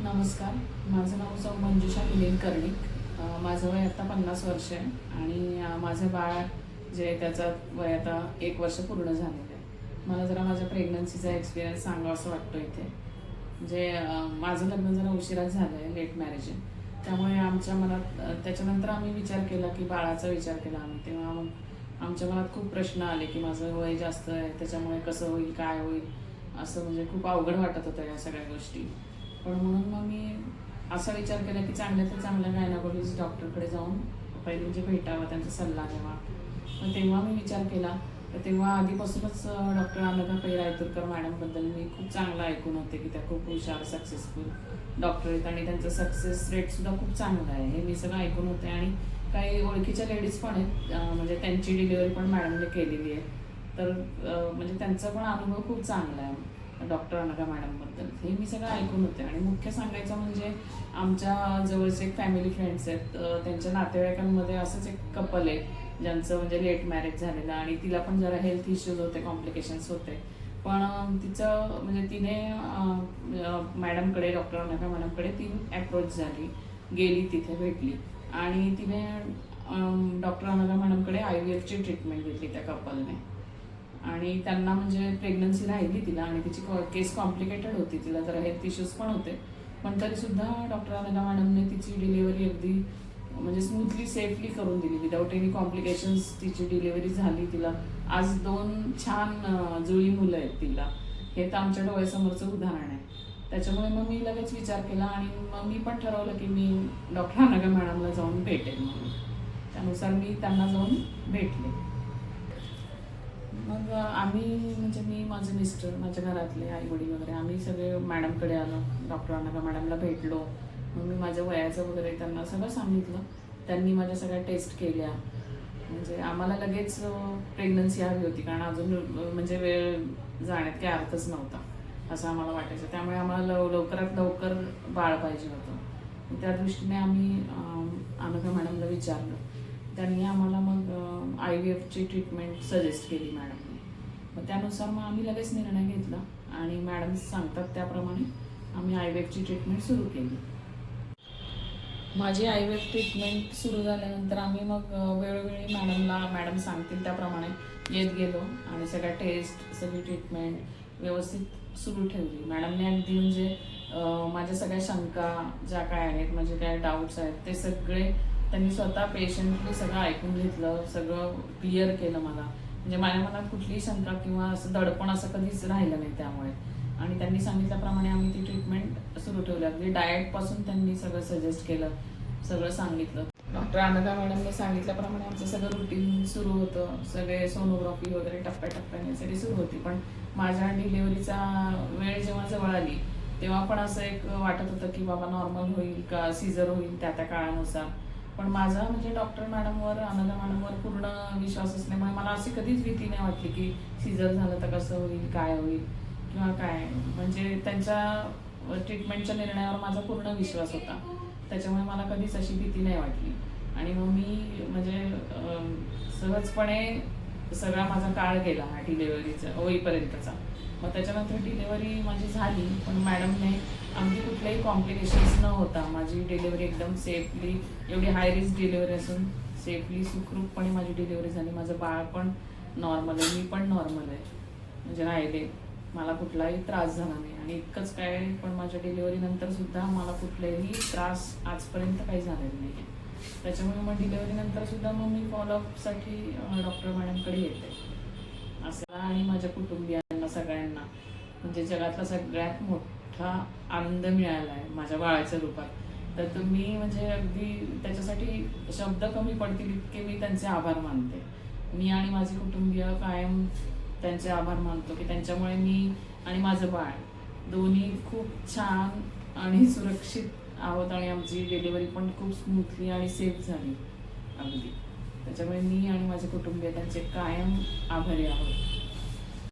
नमस्कार, माझं नाव सौ मंजुषा मिलिंद कर्णिक. माझं वय आता 50 वर्ष आहे आणि माझं बाळ जे आहे त्याचं वय आता 1 वर्ष पूर्ण झालेलं आहे. मला जरा माझ्या प्रेग्नन्सीचा एक्सपिरियन्स सांगावा असं वाटतो इथे. म्हणजे माझं लग्न जरा उशिराच झालं आहे, लेट मॅरेज आहे. त्यामुळे आमच्या मनात त्याच्यानंतर आम्ही विचार केला की बाळाचा विचार केला आम्ही. तेव्हा मग आमच्या मनात खूप प्रश्न आले की माझं वय जास्त आहे, त्याच्यामुळे कसं होईल, काय होईल, असं म्हणजे खूप अवघड वाटत होतं या सगळ्या गोष्टी. पण म्हणून मग मी असा विचार केला की चांगल्या तर चांगल्या गायनाकोलॉजिस्ट डॉक्टरकडे जाऊन पहिले म्हणजे भेटावं, त्यांचा सल्ला घ्यावा. मग तेव्हा मी विचार केला तर तेव्हा आधीपासूनच डॉक्टर अनघा पै रायतुरकर मॅडमबद्दल मी खूप चांगलं ऐकून होते की त्या खूप हुशार सक्सेसफुल डॉक्टर आहेत आणि त्यांचं सक्सेस रेटसुद्धा खूप चांगलं आहे हे मी सगळं ऐकून होते. आणि काही ओळखीच्या लेडीज पण आहेत, म्हणजे त्यांची डिलिव्हरी पण मॅडमने केलेली आहे. तर म्हणजे त्यांचा पण अनुभव खूप चांगला आहे डॉक्टर अनघा मॅडमबद्दल, हे मी सगळं ऐकून होते. आणि मुख्य सांगायचं म्हणजे आमच्या जवळचे एक फॅमिली फ्रेंड्स आहेत, त्यांच्या नातेवाईकांमध्ये असंच एक कपल आहे ज्यांचं म्हणजे लेट मॅरेज झालेलं आणि तिला पण जरा हेल्थ इश्यूज होते, कॉम्प्लिकेशन्स होते. पण तिचं म्हणजे तिने मॅडमकडे, डॉक्टर अनघा मॅडमकडे ती अप्रोच झाली, गेली तिथे भेटली आणि तिने डॉक्टर अनघा मॅडमकडे IVFची ट्रीटमेंट घेतली त्या कपलने. आणि त्यांना म्हणजे प्रेग्नन्सी राहिली तिला आणि तिची केस कॉम्प्लिकेटेड होती, तिला जरा हेल्थ इश्यूज पण होते. पण तरीसुद्धा डॉक्टर अनघा मॅडमने तिची डिलिव्हरी अगदी म्हणजे स्मूथली, सेफली करून दिली, विदाऊट एनी कॉम्प्लिकेशन्स तिची डिलिव्हरी झाली. तिला आज 2 छान जुळी मुलं आहेत तिला. हे तर आमच्या डोळ्यासमोरचं उदाहरण आहे. त्याच्यामुळे मग मी लगेच विचार केला आणि मग मी पण ठरवलं की मी डॉक्टर अनघा मॅडमला जाऊन भेटेल म्हणून. त्यानुसार मी त्यांना जाऊन भेटले. मग आम्ही म्हणजे मी, माझे मिस्टर, माझ्या घरातले आई वडील वगैरे आम्ही सगळे मॅडमकडे आलो, डॉक्टर अनघा मॅडमला भेटलो. मग मी माझ्या वयाचं वगैरे त्यांना सगळं सांगितलं. त्यांनी माझ्या सगळ्या टेस्ट केल्या. म्हणजे आम्हाला लगेच प्रेग्नन्सी हवी होती, कारण अजून म्हणजे वेळ जाण्यात काही अर्थच नव्हता असं आम्हाला वाटायचं. त्यामुळे आम्हाला लवकरात लवकर बाळ पाहिजे होतं. त्या दृष्टीने आम्ही अनघा मॅडमला विचारलं. त्यांनी आम्हाला मग IVFची ट्रीटमेंट सजेस्ट केली मॅडमने. मग त्यानुसार मग आम्ही लगेच निर्णय घेतला आणि मॅडम सांगतात त्याप्रमाणे आम्ही IVFची ट्रीटमेंट सुरू केली. माझी IVF ट्रीटमेंट सुरू झाल्यानंतर आम्ही मग वेळोवेळी मॅडम सांगतील त्याप्रमाणे येत गेलो आणि सगळ्या टेस्ट, सगळी ट्रीटमेंट व्यवस्थित सुरू ठेवली. मॅडमने अगदी म्हणजे माझ्या सगळ्या शंका ज्या काय आहेत, माझे काय डाऊट्स आहेत, ते सगळे त्यांनी स्वतः पेशंटली सगळं ऐकून घेतलं, सगळं क्लिअर केलं मला. म्हणजे माझ्या मनात कुठलीही शंका किंवा असं दडपण असं कधीच राहिलं नाही त्यामुळे. आणि त्यांनी सांगितल्याप्रमाणे आम्ही ती ट्रीटमेंट सुरू ठेवली. अगदी डाएटपासून त्यांनी सगळं सजेस्ट केलं, सगळं सांगितलं. डॉक्टर अनघा मॅडमने सांगितल्याप्रमाणे आमचं सगळं रुटीन सुरू होतं. सगळे सोनोग्राफी वगैरे टप्प्याटप्प्याने सगळी सुरू होती. पण माझ्या डिलिव्हरीचा वेळ जेव्हा जवळ आली तेव्हा पण असं एक वाटत होतं की बाबा नॉर्मल होईल का सीझर होईल त्या त्या काळानुसार. पण माझा म्हणजे डॉक्टर मॅडमवर, अनघा मॅडमवर पूर्ण विश्वास असल्यामुळे मला अशी कधीच भीती नाही वाटली की सीझर झालं तर कसं होईल, काय होईल किंवा काय. म्हणजे त्यांच्या ट्रीटमेंटच्या निर्णयावर माझा पूर्ण विश्वास होता. त्याच्यामुळे मला कधीच अशी भीती नाही वाटली. आणि मग मी म्हणजे सहजपणे सगळा माझा काळ गेला हा डिलेव्हरीचा होईपर्यंतचा. मग त्याच्यानंतर डिलेव्हरी माझी झाली, पण मॅडमने अगदी कुठल्याही कॉम्प्लिकेशन्स न होता माझी डिलेव्हरी एकदम सेफली, एवढी हाय रिस्क डिलेव्हरी असून सेफली, सुखरूपपणे माझी डिलेव्हरी झाली. माझं बाळ पण नॉर्मल आहे, मी पण नॉर्मल आहे, म्हणजे राहिले. मला कुठलाही त्रास झाला नाही. आणि इतकंच काय, पण माझ्या डिलेव्हरीनंतर सुद्धा मला कुठलेही त्रास आजपर्यंत काही झालेला नाही आहे. त्याच्यामुळे मग डिलेव्हरीनंतर सुद्धा मग मी फॉलोअपसाठी डॉक्टर मॅडमकडे येते असं. आणि माझ्या कुटुंबियांना सगळ्यांना म्हणजे जगातला सगळ्यात मोठा आनंद मिळाला आहे माझ्या बाळाच्या रूपात. तर तुम्ही म्हणजे अगदी त्याच्यासाठी शब्द कमी पडतील इतके मी त्यांचे आभार मानते. मी आणि माझे कुटुंबीय कायम त्यांचे आभार मानतो की त्यांच्यामुळे मी आणि माझं बाळ दोन्ही खूप छान आणि सुरक्षित आहोत आणि आमची डिलिव्हरी पण खूप स्मूथली आणि सेफ झाली अगदी. त्याच्यामुळे मी आणि माझे कुटुंबीय त्यांचे कायम आभारी आहोत.